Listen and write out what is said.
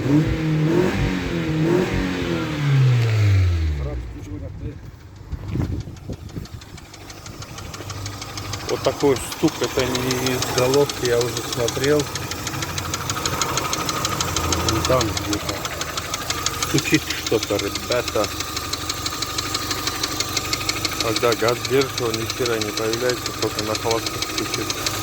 Вот такой стук, это не из головки, я уже смотрел. Вон там где-то стучит что-то, ребята. Когда газ держит, он ни хера не появляется, только на холостых стучит.